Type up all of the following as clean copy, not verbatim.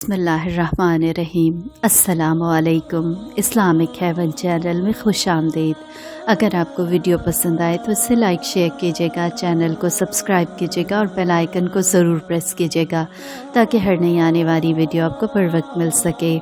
बिस्मिल्लाहिर्रहमानिर्रहीम। अस्सलामुअलैकुम। Islamic haven channel में खुश आमदीद। अगर आपको वीडियो पसंद आए तो इसे लाइक शेयर कीजिएगा, चैनल को सब्सक्राइब कीजिएगा और बेल आइकन को ज़रूर प्रेस कीजिएगा ताकि हर नई आने वाली वीडियो आपको बर वक्त मिल सके।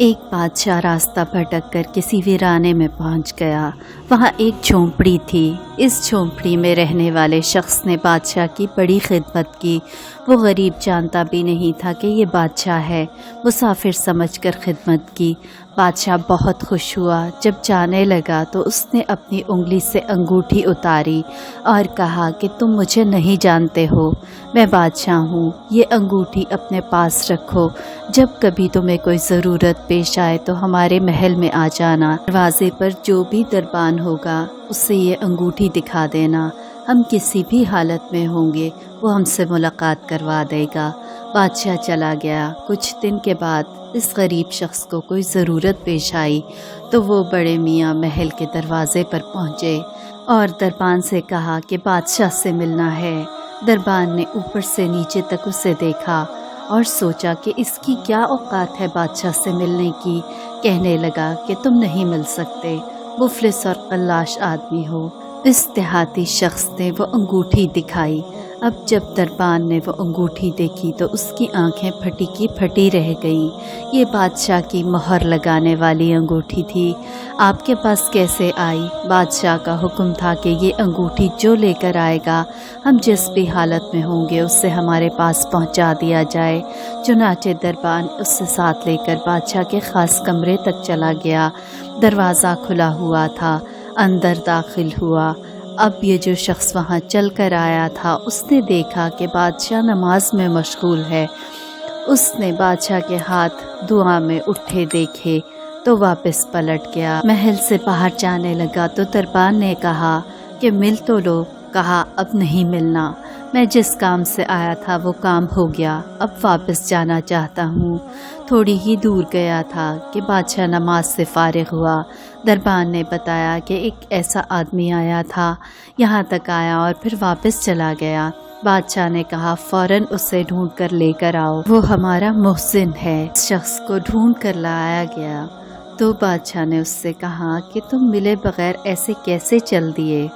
एक बादशाह रास्ता भटक कर किसी वीराने में पहुंच गया। वहाँ एक झोंपड़ी थी। इस झोंपड़ी में रहने वाले शख्स ने बादशाह की बड़ी खिदमत की। वो गरीब जानता भी नहीं था कि ये बादशाह है। मुसाफिर समझकर खिदमत की। बादशाह बहुत खुश हुआ। जब जाने लगा तो उसने अपनी उंगली से अंगूठी उतारी और कहा कि तुम मुझे नहीं जानते हो, मैं बादशाह हूँ। ये अंगूठी अपने पास रखो। जब कभी तुम्हें कोई ज़रूरत पेश आए तो हमारे महल में आ जाना। दरवाज़े पर जो भी दरबान होगा उससे ये अंगूठी दिखा देना। हम किसी भी हालत में होंगे वो हमसे मुलाकात करवा देगा। बादशाह चला गया। कुछ दिन के बाद इस गरीब शख्स को कोई ज़रूरत पेश आई तो वो बड़े मियाँ महल के दरवाज़े पर पहुँचे और दरबान से कहा कि बादशाह से मिलना है। दरबान ने ऊपर से नीचे तक उसे देखा और सोचा कि इसकी क्या औकात है बादशाह से मिलने की। कहने लगा कि तुम नहीं मिल सकते, मुफलिस और कल्लाश आदमी हो। इस देहाती शख्स ने वो अंगूठी दिखाई। अब जब दरबान ने वो अंगूठी देखी तो उसकी आंखें फटी की फटी रह गईं। ये बादशाह की मोहर लगाने वाली अंगूठी थी। आपके पास कैसे आई? बादशाह का हुक्म था कि ये अंगूठी जो लेकर आएगा हम जिस भी हालत में होंगे उससे हमारे पास पहुंचा दिया जाए। चुनाचे दरबान उससे साथ लेकर बादशाह के ख़ास कमरे तक चला गया। दरवाज़ा खुला हुआ था। अंदर दाखिल हुआ। अब ये जो शख्स वहाँ चल कर आया था उसने देखा कि बादशाह नमाज में मशगूल है। उसने बादशाह के हाथ दुआ में उठे देखे तो वापस पलट गया। महल से बाहर जाने लगा तो दरबान ने कहा कि मिल तो लो। कहा अब नहीं मिलना, मैं जिस काम से आया था वो काम हो गया, अब वापस जाना चाहता हूँ। थोड़ी ही दूर गया था कि बादशाह नमाज से फारिग हुआ। दरबान ने बताया कि एक ऐसा आदमी आया था, यहाँ तक आया और फिर वापस चला गया। बादशाह ने कहा फ़ौरन उसे ढूंढ कर लेकर आओ, वो हमारा मुहसिन है। इस शख्स को ढूंढ कर लाया गया तो बादशाह ने उससे कहा कि तुम मिले बगैर ऐसे कैसे चल दिए?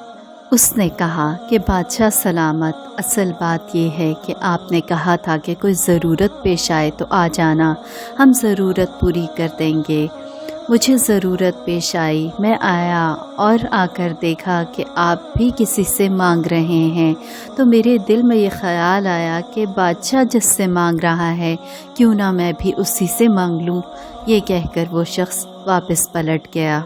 उसने कहा कि बादशाह सलामत, असल बात यह है कि आपने कहा था कि कोई ज़रूरत पेश आए तो आ जाना, हम ज़रूरत पूरी कर देंगे। मुझे ज़रूरत पेश आई, मैं आया और आकर देखा कि आप भी किसी से मांग रहे हैं तो मेरे दिल में ये ख़याल आया कि बादशाह जिससे मांग रहा है क्यों ना मैं भी उसी से मांग लूँ। ये कहकर वो शख्स वापस पलट गया।